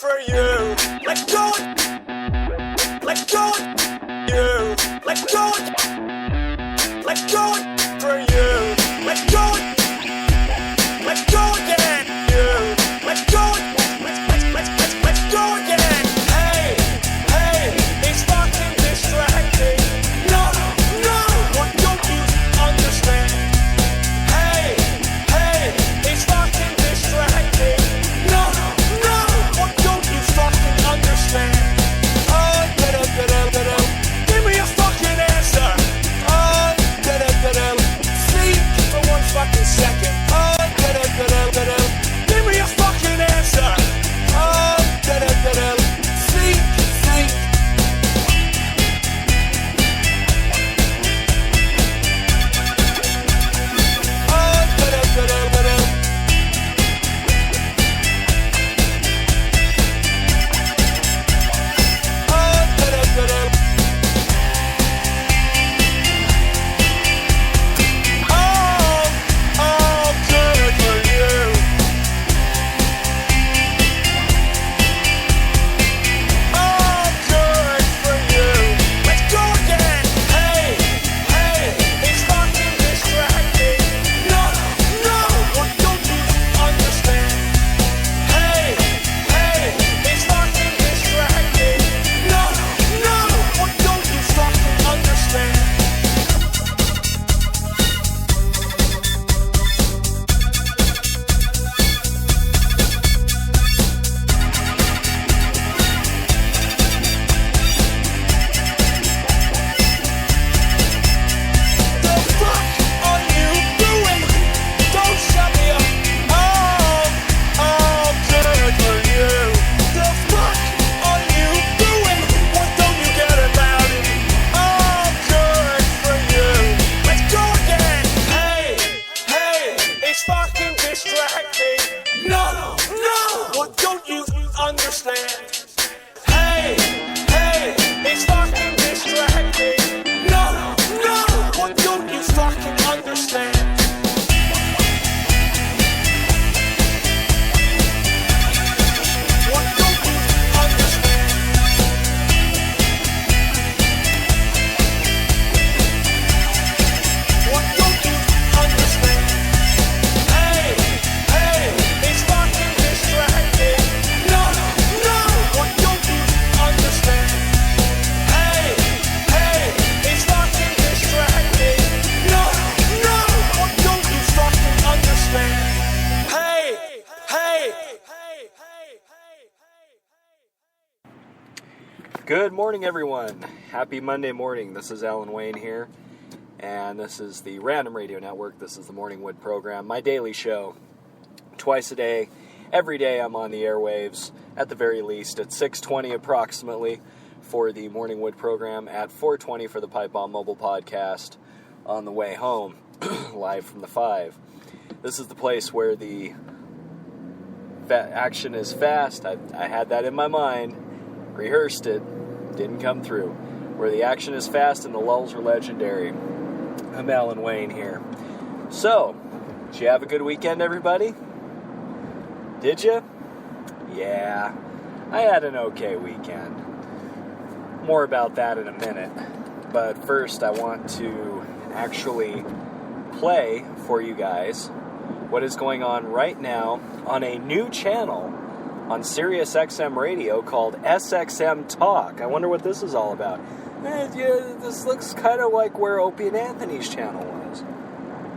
for you. Let go. Let go. You. Let go. Let go for you. Let go. Let's go again. You. Let's go. Let's go again. Hey, it's fucking distracting. No, what don't you understand? Hey, it's fucking distracting. No, what don't you fucking understand? Oh, give me a fucking answer. Oh, think for 1 fucking second. Oh, give me a fucking answer. Oh, think. Good morning, everyone. Happy Monday morning. This is Alan Wayne here, and this is the Random Radio Network. This is the Morning Wood program, my daily show. Twice a day, every day I'm on the airwaves, at the very least, at 6:20 approximately for the Morning Wood program, at 4:20 for the Pipe Bomb Mobile podcast, on the way home, live from the 5. This is the place where the action is fast. I had that in my mind, rehearsed it, didn't come through. Where the action is fast and the lulls are legendary. I'm Alan Wayne here. So, did you have a good weekend, everybody? Did you? Yeah, I had an okay weekend. More about that in a minute. But first, I want to actually play for you guys what is going on right now on a new channel on Sirius XM radio called SXM Talk. I wonder what this is all about. This looks kind of like where Opie and Anthony's channel was.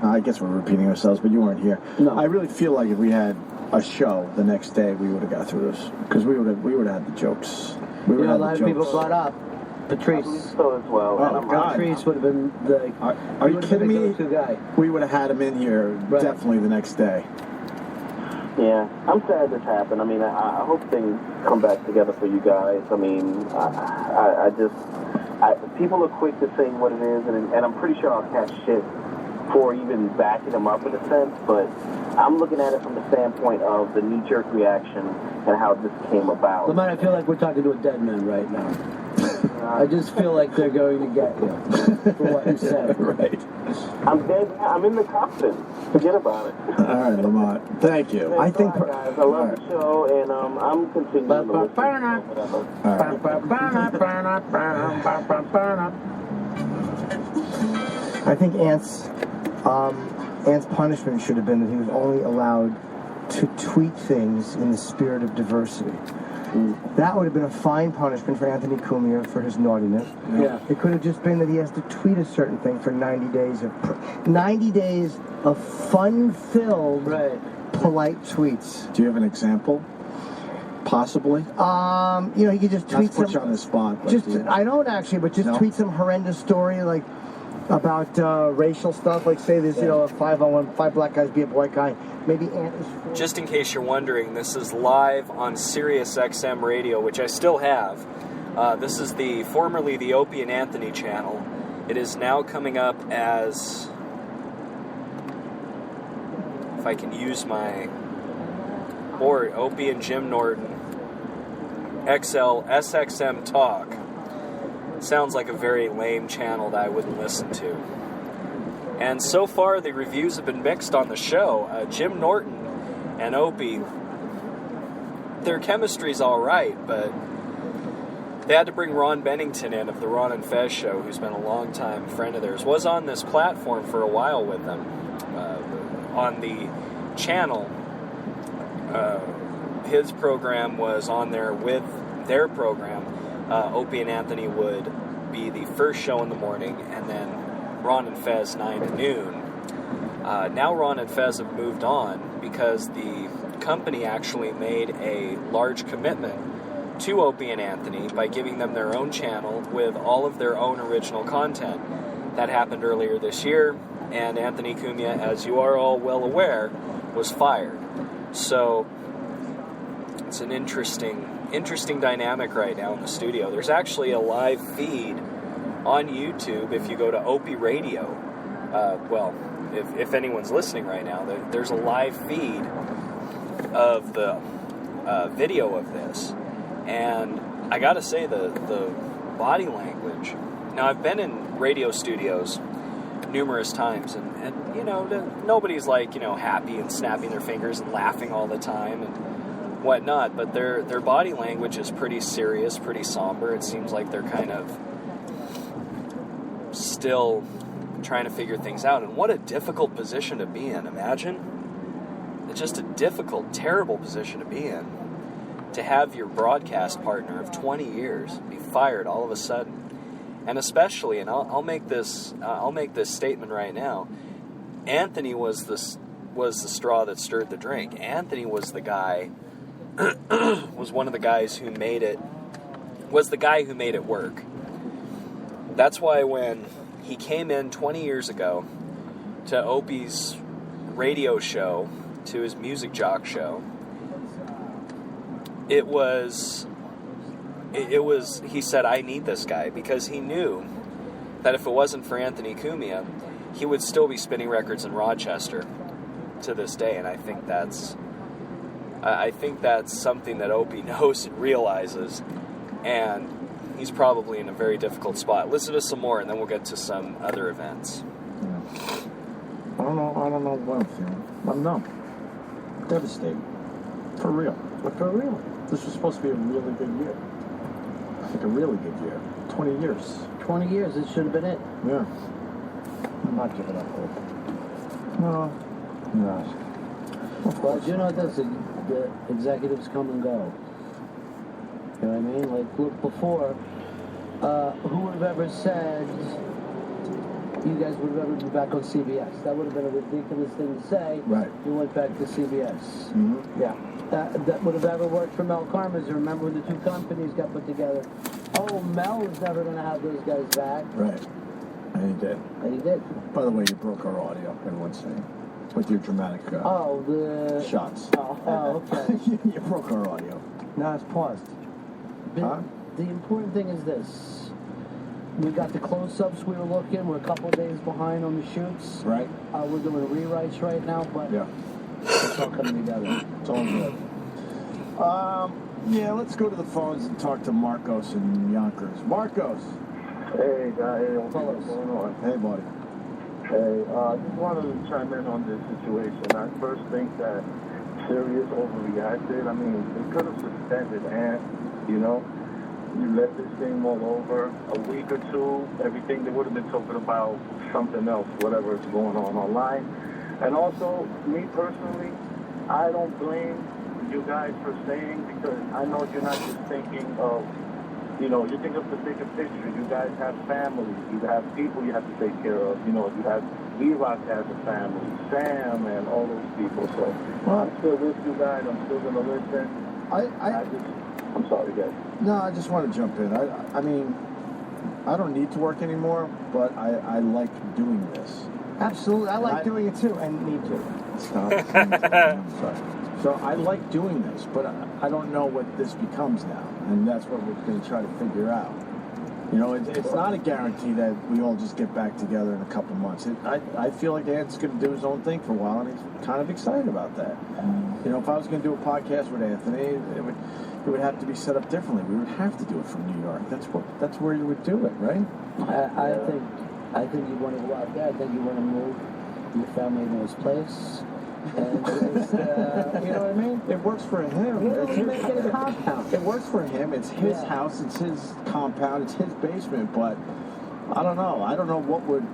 I guess we're repeating ourselves, but you weren't here. No. I really feel like if we had a show the next day, we would have got through this. Because we would have had the jokes. A lot of people brought up Patrice. So as well. Oh, God. Patrice would have been the... Are you kidding me? Guy. We would have had him in here definitely the next day. Yeah, I'm sad this happened. I mean, I hope things come back together for you guys. I mean, people are quick to say what it is, and I'm pretty sure I'll catch shit for even backing them up in a sense, but I'm looking at it from the standpoint of the knee-jerk reaction and how this came about. Lamont, I feel like we're talking to a dead man right now. I just feel like they're going to get you for what you said. Right. I'm dead. I'm in the coffin. Forget about it. All right, Lamont. Thank you. Thanks I think. a lot, guys. I love the show, and I'm continuing to listen. I think Ant's punishment should have been that he was only allowed to tweet things in the spirit of diversity. That would have been a fine punishment for Anthony Cumia for his naughtiness. Yeah. It could have just been that he has to tweet a certain thing for 90 days of fun-filled, polite tweets. Do you have an example? Possibly. He could just tweet put you on the spot. I don't actually, but just tweet some horrendous story like about racial stuff. Like say there's a 5-on-1, 5 black guys be a white guy. Maybe Ant is. Just in case you're wondering, this is live on Sirius XM radio, which I still have. This is formerly the Opie and Anthony channel. It is now coming up as, if I can use my board, Opie and Jim Norton XL SXM Talk. Sounds like a very lame channel that I wouldn't listen to. And so far, the reviews have been mixed on the show. Jim Norton and Opie, their chemistry's all right, but they had to bring Ron Bennington in of the Ron and Fez show, who's been a long-time friend of theirs, was on this platform for a while with them. On the channel, his program was on there with their program. Opie and Anthony would be the first show in the morning, and then Ron and Fez 9 to noon. Now Ron and Fez have moved on because the company actually made a large commitment to Opie and Anthony by giving them their own channel with all of their own original content. That happened earlier this year, and Anthony Cumia, as you are all well aware, was fired. So it's an interesting dynamic right now in the studio. There's actually a live feed on YouTube if you go to Opie Radio. If anyone's listening right now, there's a live feed of the video of this. And I gotta say, the body language. Now, I've been in radio studios numerous times, and nobody's like, happy and snapping their fingers and laughing all the time and whatnot, but their body language is pretty serious, pretty somber. It seems like they're kind of still trying to figure things out. And what a difficult position to be in. Imagine. It's just a difficult, terrible position to be in. To have your broadcast partner of 20 years be fired all of a sudden. And especially, and I'll make this statement right now, Anthony was the straw that stirred the drink. Anthony was the guy, was one of the guys who made it work. That's why when he came in 20 years ago to Opie's radio show, to his music jock show, it was he said, I need this guy, because he knew that if it wasn't for Anthony Cumia, he would still be spinning records in Rochester to this day. And I think that's something that Opie knows and realizes, and he's probably in a very difficult spot. Listen to some more, and then we'll get to some other events. I don't know what I'm feeling. I'm numb. Devastated. For real. For real. This was supposed to be a really good year. I think a really good year. 20 years. 20 years, it should have been it. Yeah. I'm not giving up hope. No. No. But you know this, the executives come and go. You know what I mean? Like, look, before, who would have ever said you guys would have ever been back on CBS? That would have been a ridiculous thing to say. Right. You went back to CBS. Mm-hmm. Yeah. That would have ever worked for Mel Karmaz. Remember when the two companies got put together? Oh, Mel was never going to have those guys back. Right. And he did. And he did. By the way, you broke our audio in one second with your dramatic the shots. Oh, okay. You broke our audio. Now it's paused. The important thing is this. We got the close-ups we were looking. We're a couple days behind on the shoots. Right. We're doing rewrites right now, but yeah, it's all coming together. It's all good. Yeah, let's go to the phones and talk to Marcos in Yonkers. Marcos. Hey, guys. What's going on? Hey, buddy. Hey, just wanted to chime in on this situation. I first think that Sirius overreacted. I mean, they could have suspended Ant, you know? You let this thing roll over a week or two, everything, they would have been talking about something else, whatever is going on online. And also, me personally, I don't blame you guys for saying, because I know you're not just thinking of, you know, you think of the bigger picture. You guys have families. You have people you have to take care of. You know, you have V-Rock has a family, Sam, and all those people. So I'm still with you guys. I'm still going to listen. I'm sorry, guys. No, I just want to jump in. I mean, I don't need to work anymore, but I like doing this. Absolutely. I like doing it too, and need to. Stop. Sorry. So I like doing this, but I don't know what this becomes now, and that's what we're going to try to figure out. You know, it's not a guarantee that we all just get back together in a couple months. I feel like Ant's going to do his own thing for a while, and he's kind of excited about that. You know, if I was going to do a podcast with Anthony, it would have to be set up differently. We would have to do it from New York. That's where you would do it, right? I think you want to go out there. I think you want to move your family to his place. And just, you know what I mean? It works for him. You make it a compound. It works for him. It's his house. It's his compound. It's his basement. But I don't know. I don't know what would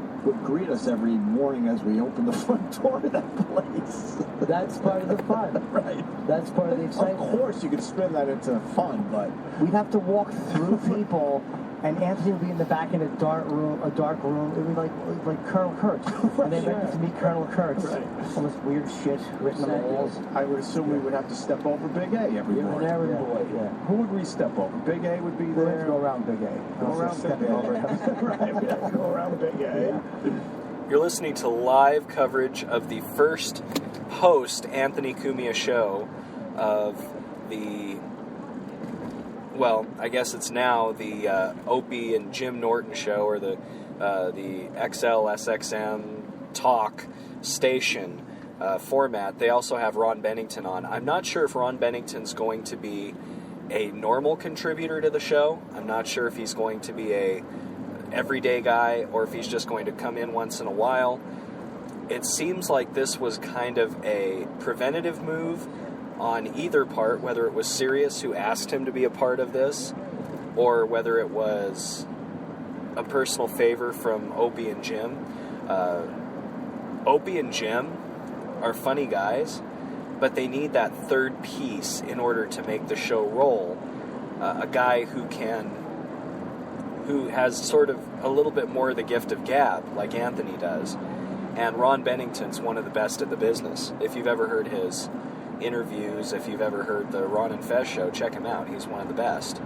greet us every morning as we open the front door to that place. That's part of the fun. Right. That's part of the excitement. Of course, you could spin that into fun, but we'd have to walk through people, and Anthony would be in the back in a dark room. It would be like Colonel Kurtz. And they'd like to meet Colonel Kurtz. Right. All this weird shit written on the walls. I would assume we would have to step over Big A every You're morning. an errand boy, yeah. Who would we step over? Big A would be We'd have there. to go around Big A. Go around Big A. Right, we have to go around Big A. You're listening to live coverage of the first post Anthony Cumia show of the, well, I guess it's now the Opie and Jim Norton show, or the XL SXM talk station format. They also have Ron Bennington on. I'm not sure if Ron Bennington's going to be a normal contributor to the show. I'm not sure if he's going to be a everyday guy or if he's just going to come in once in a while. It seems like this was kind of a preventative move on either part, whether it was Sirius who asked him to be a part of this, or whether it was a personal favor from Opie and Jim. Opie and Jim are funny guys, but they need that third piece in order to make the show roll. A guy who has sort of a little bit more of the gift of gab, like Anthony does. And Ron Bennington's one of the best at the business. If you've ever heard his interviews, if you've ever heard the Ron and Fez show, check him out. He's one of the best.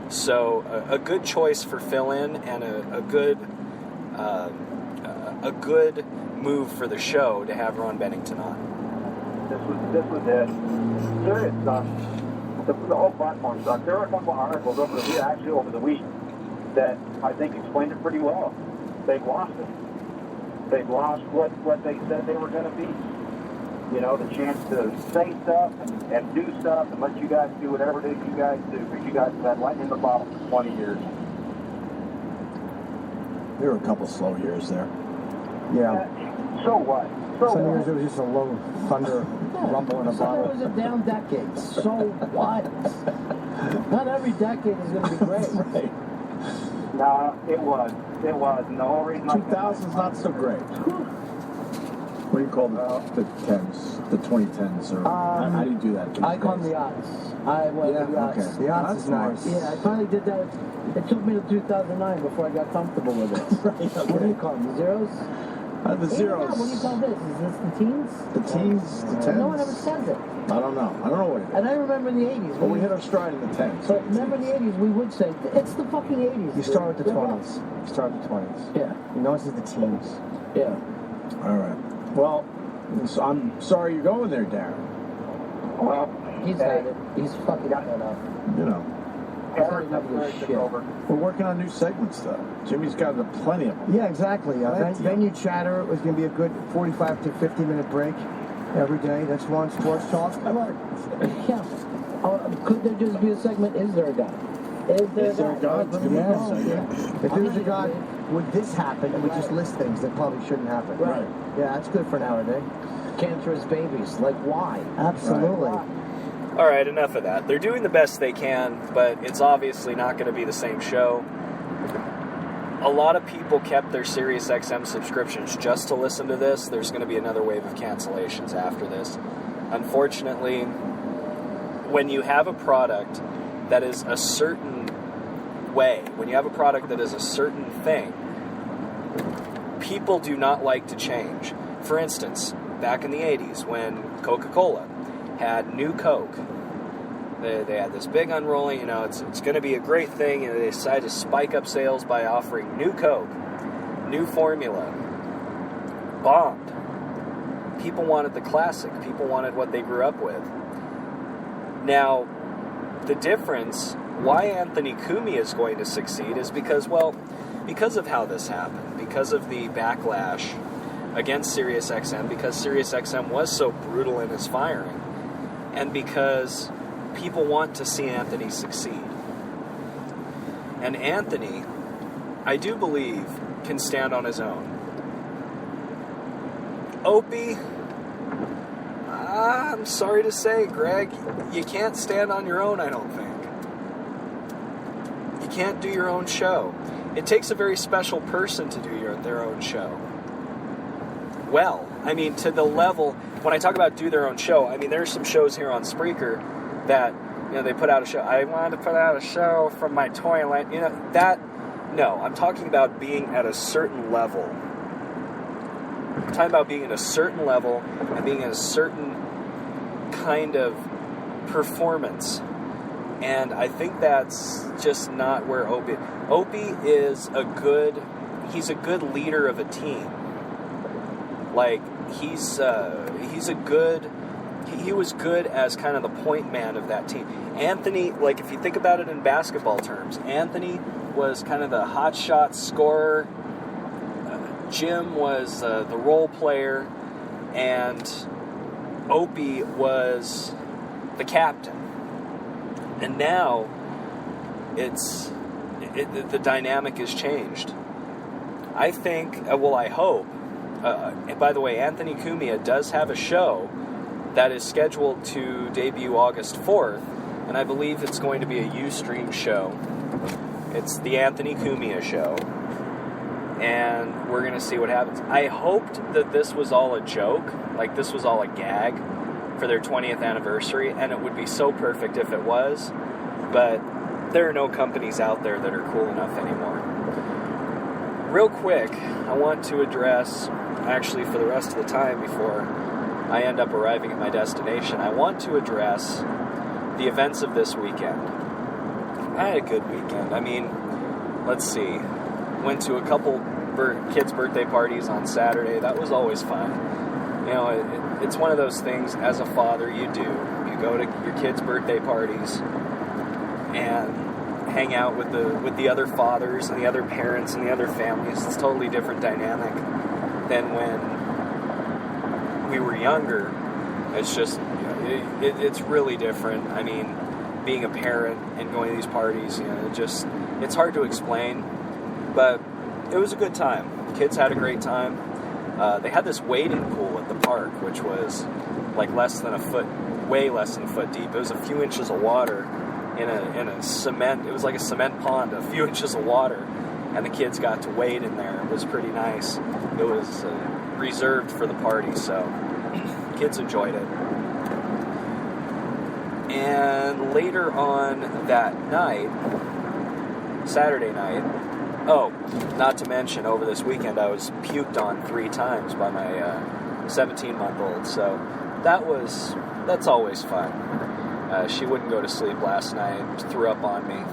So a good choice for fill-in, and a good move for the show to have Ron Bennington on. This was it. Serious stuff. The whole platform stuff. There were a couple of articles over the week that I think explained it pretty well. They've lost it. They've lost what they said they were going to be. You know, the chance to say stuff and do stuff and let you guys do whatever it is you guys do, because you guys have had lightning in the bottle for 20 years. There were a couple slow years there. Yeah. So what? Some years it was just a low thunder rumble in a bottle. It was a down decade. So what? Not every decade is going to be great. Right. No, it was. It was. No reason. 2000's not so great. What do you call the 10s? The 2010s? Or how do you do that? I call them the odds. I went with the odds. Okay. The odds is nice. Yeah, I finally did that. It took me to 2009 before I got comfortable with it. Right, okay. What do you call them? The zeros? The zeros. What do you call this? Is this the teens? The teens? The 10s? No one ever says it. I don't know. I don't know what it is. And I remember in the 80s. Well, we hit our stride in the 10s. But remember in the 80s, we would say, it's the fucking 80s. You start with the 20s. You start with the 20s. Yeah. You know, this is the teens. Yeah. All right. Well, so I'm sorry you're going there, Darren. Well, He's had it. He's fucking that up. You know. over. We're working on new segments, though. Jimmy's got plenty of them. Yeah, exactly. Venue chatter was going to be a good 45 to 50-minute break every day. That's one. Sports talk. Yeah. Could there just be a segment, Is There a God? Is there a God? If there was a God, would this happen? And we just list things that probably shouldn't happen. Right. Yeah, that's good for an hour a day. Cancerous babies, like why? Absolutely. All right, enough of that. They're doing the best they can, but it's obviously not going to be the same show. A lot of people kept their SiriusXM subscriptions just to listen to this. There's going to be another wave of cancellations after this. Unfortunately, when you have a product that is a certain way, when you have a product that is a certain thing, people do not like to change. For instance, back in the 80s when Coca-Cola had New Coke, they had this big unrolling, it's going to be a great thing, and they decided to spike up sales by offering New Coke, new formula. Bombed. People wanted the classic. People wanted what they grew up with. Now, the difference, why Anthony Cumia is going to succeed is because of how this happened, because of the backlash against SiriusXM, because SiriusXM was so brutal in his firing, and because people want to see Anthony succeed. And Anthony, I do believe, can stand on his own. Opie, I'm sorry to say, Greg, you can't stand on your own, I don't think. You can't do your own show. It takes a very special person to do their own show. Well, I mean, to the level, when I talk about do their own show, I mean, there's some shows here on Spreaker that, they put out a show. I wanted to put out a show from my toilet. No, I'm talking about being at a certain level. I'm talking about being at a certain level and being at a certain kind of performance. And I think that's just not where Opie is he's a good leader of a team. Like, he was good as kind of the point man of that team. Anthony, like, if you think about it in basketball terms, Anthony was kind of the hotshot scorer. Jim was the role player, and Opie was the captain. And now the dynamic has changed. I think, I hope. And by the way, Anthony Cumia does have a show that is scheduled to debut August 4th, and I believe it's going to be a Ustream show. It's the Anthony Cumia Show, and we're going to see what happens. I hoped that this was all a joke, like this was all a gag for their 20th anniversary, and it would be so perfect if it was, but there are no companies out there that are cool enough anymore. Real quick, I want to address, actually for the rest of the time before I end up arriving at my destination, I want to address the events of this weekend. I had a good weekend. I mean, let's see. Went to a couple kids' birthday parties on Saturday. That was always fun. It's one of those things, as a father, you do. You go to your kids' birthday parties and hang out with the other fathers and the other parents and the other families. It's a totally different dynamic than when we were younger. It's just, it's really different. I mean, being a parent and going to these parties, it's hard to explain, but it was a good time. The kids had a great time. They had this wading pool at the park, which was like way less than a foot deep. It was a few inches of water in a cement. It was like a cement pond, a few inches of water, and the kids got to wade in there. It was pretty nice. It was reserved for the party, so kids enjoyed it. And later on that night, Saturday night, not to mention, over this weekend I was puked on 3 times by my 17-month-old, so that's always fun. She wouldn't go to sleep last night, threw up on me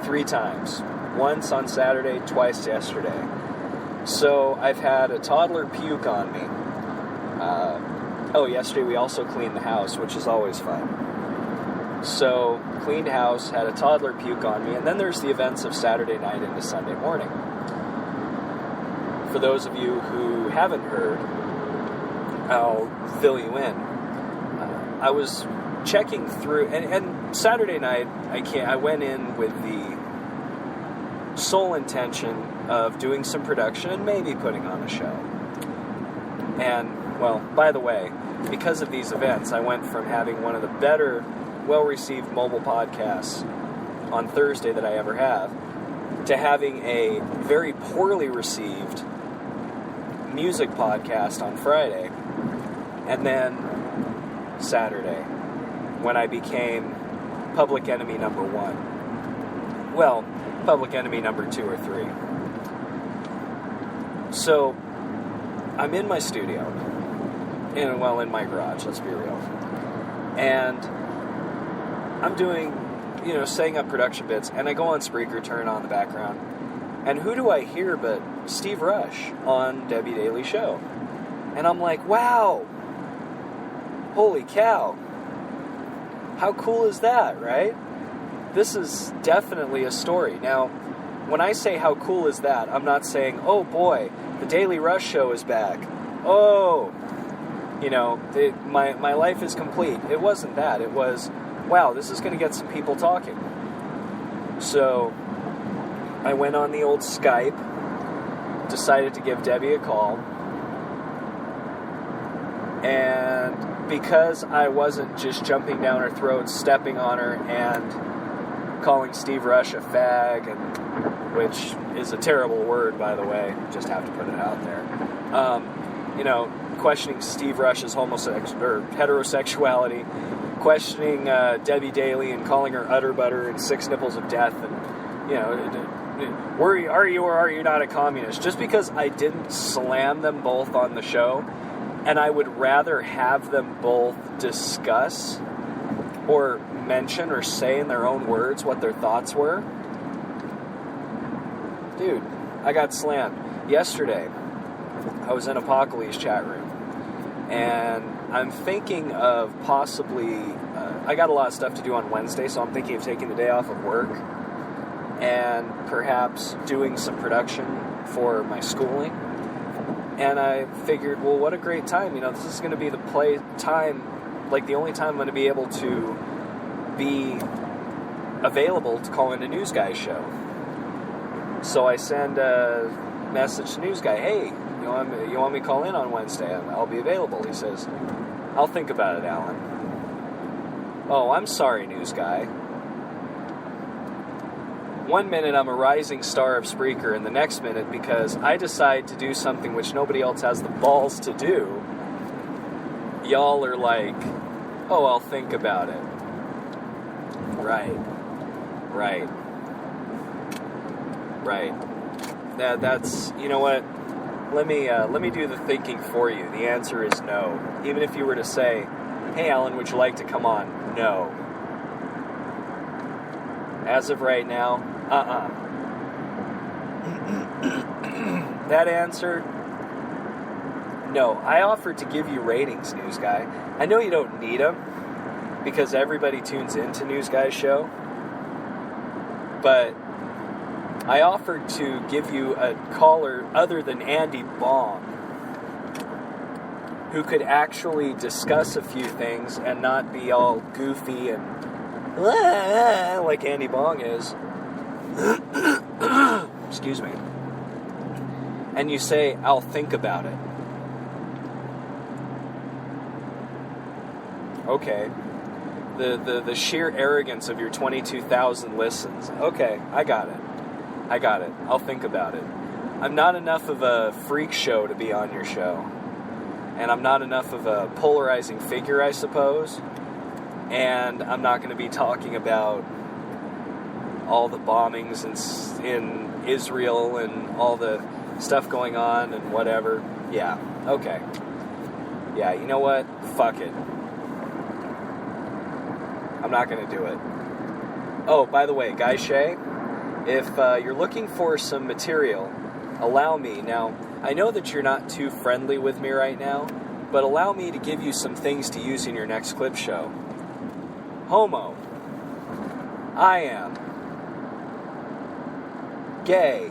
3 times. Once on Saturday, twice yesterday. So I've had a toddler puke on me. Yesterday we also cleaned the house, which is always fun. So, cleaned house, had a toddler puke on me, and then there's the events of Saturday night into Sunday morning. For those of you who haven't heard, I'll fill you in. I was checking through, and Saturday night, I went in with the sole intention of doing some production and maybe putting on a show. And, well, by the way, because of these events, I went from having one of the better, well-received mobile podcasts on Thursday that I ever have, to having a very poorly received music podcast on Friday, and then Saturday, when I became public enemy number 1. Well, public enemy number 2 or 3. So, I'm in my studio, in my garage, let's be real, and I'm doing, setting up production bits, and I go on Spreaker, turn on the background, and who do I hear but Steve Rush on Debbie Daly Show? And I'm like, wow, holy cow, how cool is that, right? This is definitely a story. Now, when I say how cool is that, I'm not saying, oh boy, the Daily Rush Show is back. Oh, my life is complete. It wasn't that. It was, wow, this is going to get some people talking. So, I went on the old Skype, decided to give Debbie a call, and because I wasn't just jumping down her throat, stepping on her, and calling Steve Rush a fag, which is a terrible word, by the way, just have to put it out there, questioning Steve Rush's heterosexuality, questioning Debbie Daly and calling her utter butter and 6 nipples of death, and, are you or are you not a communist? Just because I didn't slam them both on the show, and I would rather have them both discuss or mention or say in their own words what their thoughts were. Dude, I got slammed. Yesterday, I was in Apocalypse chat room, and I'm thinking of possibly, I got a lot of stuff to do on Wednesday, so I'm thinking of taking the day off of work and perhaps doing some production for my schooling. And I figured, well, what a great time. This is going to be the the only time I'm going to be able to be available to call in a news guy show. So I send a message to news guy, hey, you want me to call in on Wednesday? I'll be available. He says, I'll think about it, Alan. Oh, I'm sorry, news guy. One minute I'm a rising star of Spreaker, and the next minute, because I decide to do something which nobody else has the balls to do, y'all are like, oh, I'll think about it. Right. That's, you know what? Let me do the thinking for you. The answer is no. Even if you were to say, hey, Alan, would you like to come on? No. As of right now, That answer, no. I offered to give you ratings, news guy. I know you don't need them, because everybody tunes into News Guy's show, but I offered to give you a caller other than Andy Bong, who could actually discuss a few things and not be all goofy and like Andy Bong is. Excuse me. And you say, I'll think about it. Okay. The sheer arrogance of your 22,000 listens. Okay, I got it. I'll think about it. I'm not enough of a freak show to be on your show. And I'm not enough of a polarizing figure, I suppose. And I'm not going to be talking about all the bombings in Israel and all the stuff going on and whatever. Yeah, okay. Yeah, you know what? Fuck it. I'm not going to do it. Oh, by the way, Guy Shea, if you're looking for some material, allow me. Now, I know that you're not too friendly with me right now, but allow me to give you some things to use in your next clip show. Homo. I am. Gay.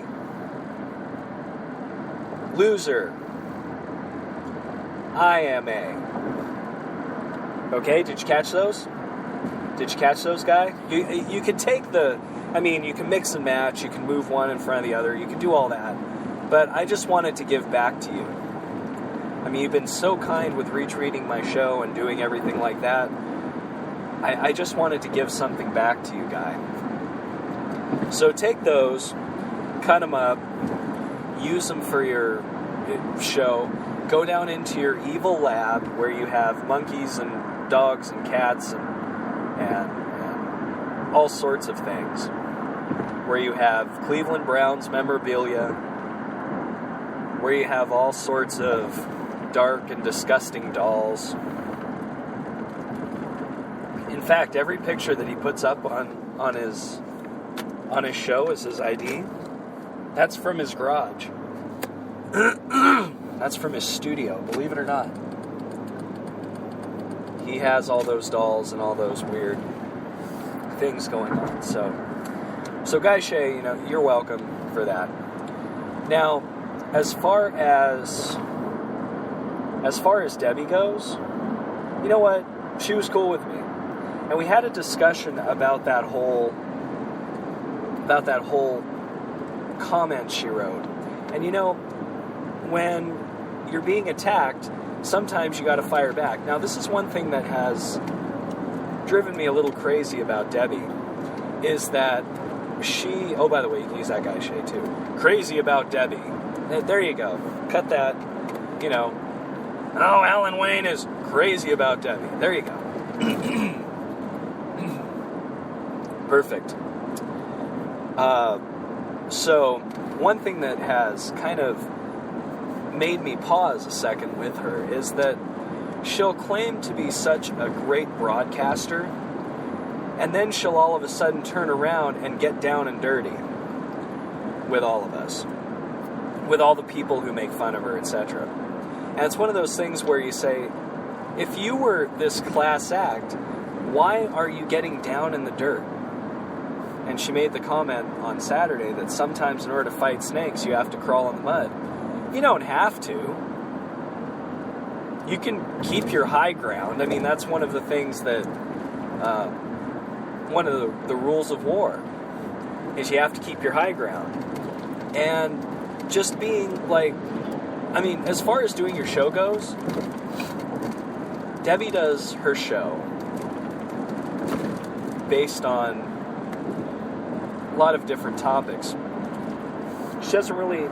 Loser. I am a. Okay, did you catch those? Did you catch those, guy? You could take you can mix and match, you can move one in front of the other, you can do all that. But I just wanted to give back to you. I mean, you've been so kind with retweeting my show and doing everything like that. I just wanted to give something back to you, guy. So take those, cut them up, use them for your show, go down into your evil lab where you have monkeys and dogs and cats and all sorts of things, where you have Cleveland Browns memorabilia, where you have all sorts of dark and disgusting dolls. In fact, every picture that he puts up on his show as his ID, that's from his garage. That's from his studio, believe it or not. He has all those dolls and all those weird things going on. So Guy Shay, you're welcome for that. Now, as far as Debbie goes, you know what? She was cool with me. And we had a discussion about that whole comment she wrote. And when you're being attacked, sometimes you got to fire back. Now, this is one thing that has driven me a little crazy about Debbie, is that oh, by the way, you can use that Guy Shay too. Crazy about Debbie. There you go. Cut that. Oh, Alan Wayne is crazy about Debbie. There you go. Perfect. So, one thing that has kind of made me pause a second with her is that she'll claim to be such a great broadcaster, and then she'll all of a sudden turn around and get down and dirty with all of us, with all the people who make fun of her, etc. And it's one of those things where you say, if you were this class act, why are you getting down in the dirt? And she made the comment on Saturday that sometimes in order to fight snakes, you have to crawl in the mud. You don't have to. You can keep your high ground. I mean, that's one of the things that, one of the rules of war, is you have to keep your high ground. And just being as far as doing your show goes, Debbie does her show based on a lot of different topics. She doesn't really,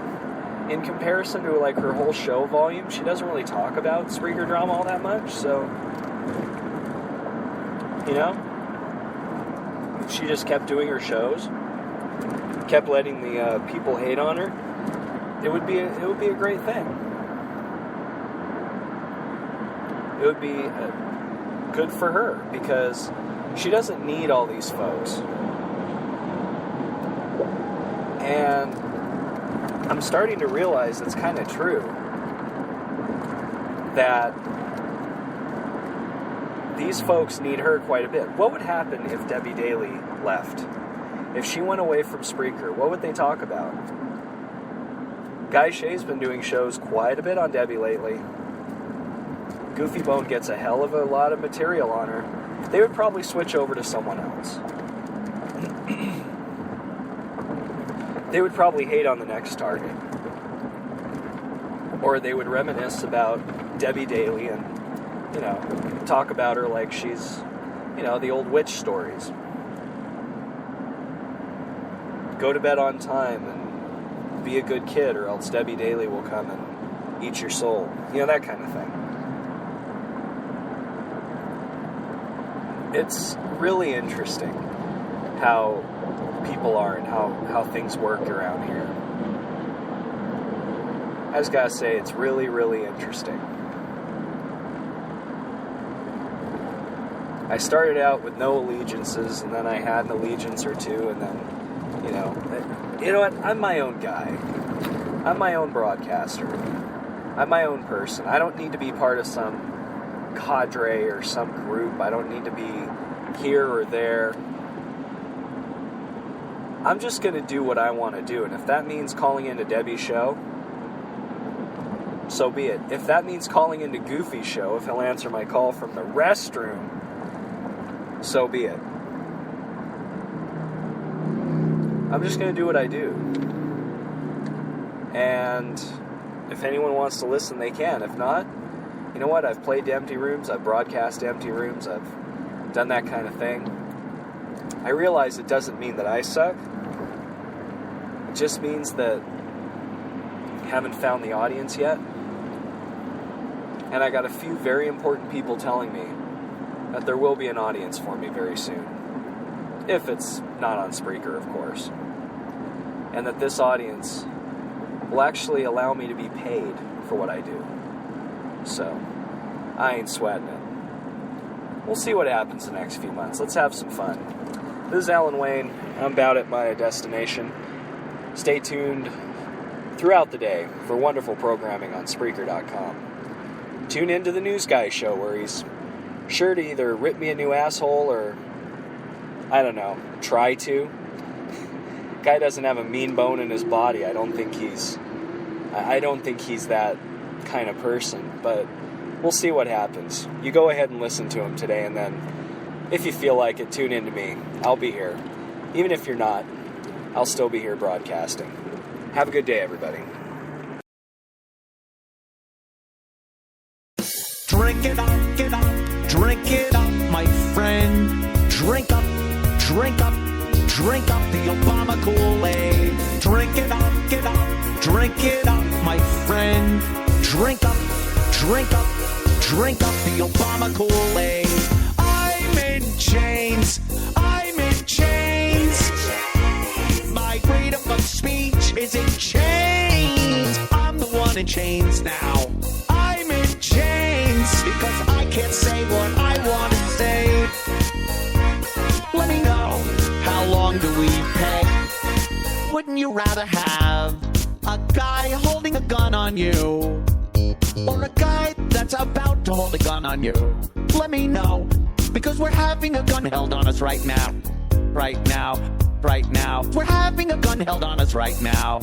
in comparison to her whole show volume, she doesn't really talk about Spreaker drama all that much, so if she just kept doing her shows, kept letting the people hate on her, it would be a great thing. It would be good for her, because she doesn't need all these folks. And I'm starting to realize it's kind of true that these folks need her quite a bit. What would happen if Debbie Daly left? If she went away from Spreaker, what would they talk about? Guy Shay's been doing shows quite a bit on Debbie lately. Goofybone gets a hell of a lot of material on her. They would probably switch over to someone else. They would probably hate on the next target. Or they would reminisce about Debbie Daly and, talk about her like she's, the old witch stories. Go to bed on time and be a good kid, or else Debbie Daly will come and eat your soul. That kind of thing. It's really interesting how people are and how things work around here. I just gotta say, it's really, really interesting. I started out with no allegiances, and then I had an allegiance or two, and then, you know what? I'm my own guy. I'm my own broadcaster. I'm my own person. I don't need to be part of some cadre or some group. I don't need to be here or there. I'm just going to do what I want to do, and if that means calling into Debbie's show, so be it. If that means calling into Goofy's show, if he'll answer my call from the restroom, so be it. I'm just going to do what I do. And if anyone wants to listen, they can. If not, you know what? I've played to empty rooms. I've broadcast to empty rooms. I've done that kind of thing. I realize it doesn't mean that I suck. It just means that I haven't found the audience yet. And I got a few very important people telling me that there will be an audience for me very soon. If it's not on Spreaker, of course. And that this audience will actually allow me to be paid for what I do. So, I ain't sweating it. We'll see what happens the next few months. Let's have some fun. This is Alan Wayne. I'm about at my destination. Stay tuned throughout the day for wonderful programming on Spreaker.com. Tune into the News Guy show where he's sure to either rip me a new asshole or, I don't know, try to. Guy doesn't have a mean bone in his body. I don't think he's that kind of person, but we'll see what happens. You go ahead and listen to him today, and then if you feel like it, tune in to me. I'll be here. Even if you're not, I'll still be here broadcasting. Have a good day, everybody. Drink it up, drink it up, my friend. Drink up, drink up, drink up the Obama Kool-Aid. Drink it up, drink it up, my friend. Drink up, drink up, drink up the Obama Kool-Aid. I'm in chains, I'm in chains. My freedom of speech is in chains. I'm the one in chains now. I'm in chains because I can't say what I want to say. Let me know, how long do we pay? Wouldn't you rather have a guy holding a gun on you, or a guy that's about to hold a gun on you? Let me know, because we're having a gun held on us right now. Right now, right now. We're having a gun held on us right now.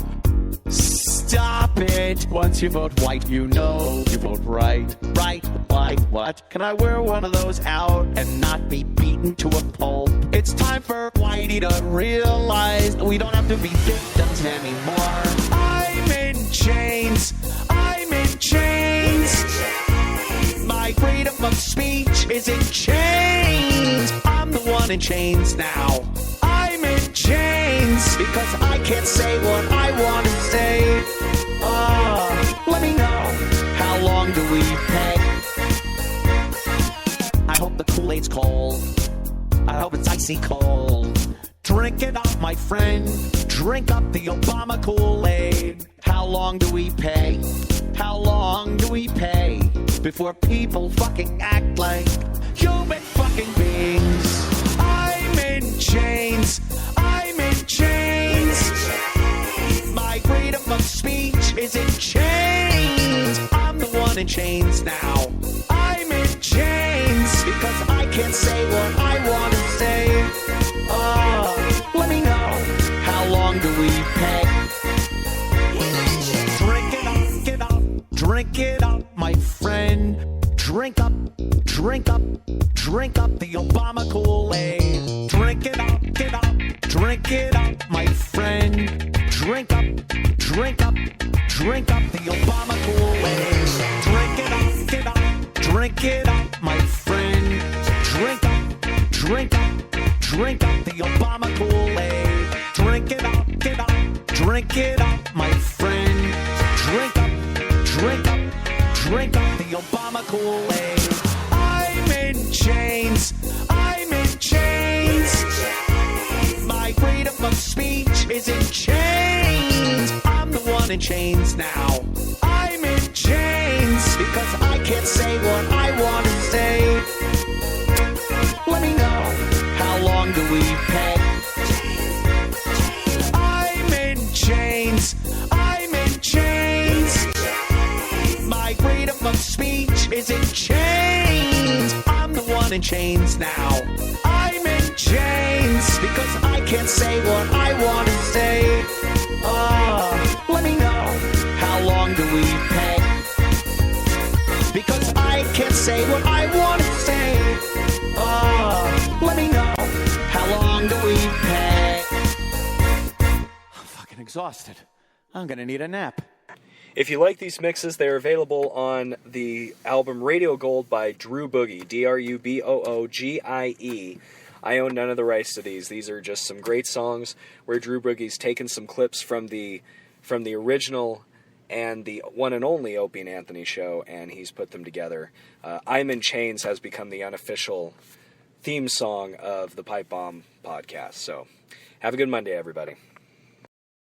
Stop it. Once you vote white, you know you vote right. Right, like what? Can I wear one of those out and not be beaten to a pulp? It's time for Whitey to realize that we don't have to be victims anymore. I'm in chains. I'm in chains. My freedom of speech is in chains. I'm the one in chains now. I'm in chains because I can't say what I want to say. Let me know, how long do we pay? I hope the Kool-Aid's cold. I hope it's icy cold. Drink it up, my friend. Drink up the Obama Kool-Aid. How long do we pay? How long do we pay before people fucking act like human fucking beings? I'm in chains. I'm in chains. My freedom of speech is in chains. I'm the one in chains now. I'm in chains because I can't say what I want to say. Let me know, how long do we pay? Drink it up, drink it up, my friend. Drink up, drink up, drink up the Obama Kool-Aid. Drink it up, drink it up, my friend. Drink up, drink up, drink up the Obama Kool-Aid. Drink it up, drink it up, my friend. Drink up, drink up, drink up the Obama Kool-Aid. Drink it up, drink it up, my friend. Drink up, drink up, drink up the Obama Kool-Aid. I'm in chains. I'm in chains. My freedom of speech is in chains. I'm the one in chains now. I'm in chains because I can't say what I want to say. Let me know, how long do we pay? I'm in chains. I'm in chains. My freedom of speech is in chains. I'm the one in chains now. I'm in chains because I can't say what I want to say. Let me know, how long do we pay? say what I want to say. Let me know, how long do we pay? I'm fucking exhausted. I'm gonna need a nap. If you like these mixes, they're available on the album Radio Gold by Drew Boogie, Druboogie. I own none of the rights to these. These are just some great songs where Drew Boogie's taken some clips from the original and the one and only Opie and Anthony show, and he's put them together. I'm in Chains has become the unofficial theme song of the Pipe Bomb podcast. So have a good Monday, everybody.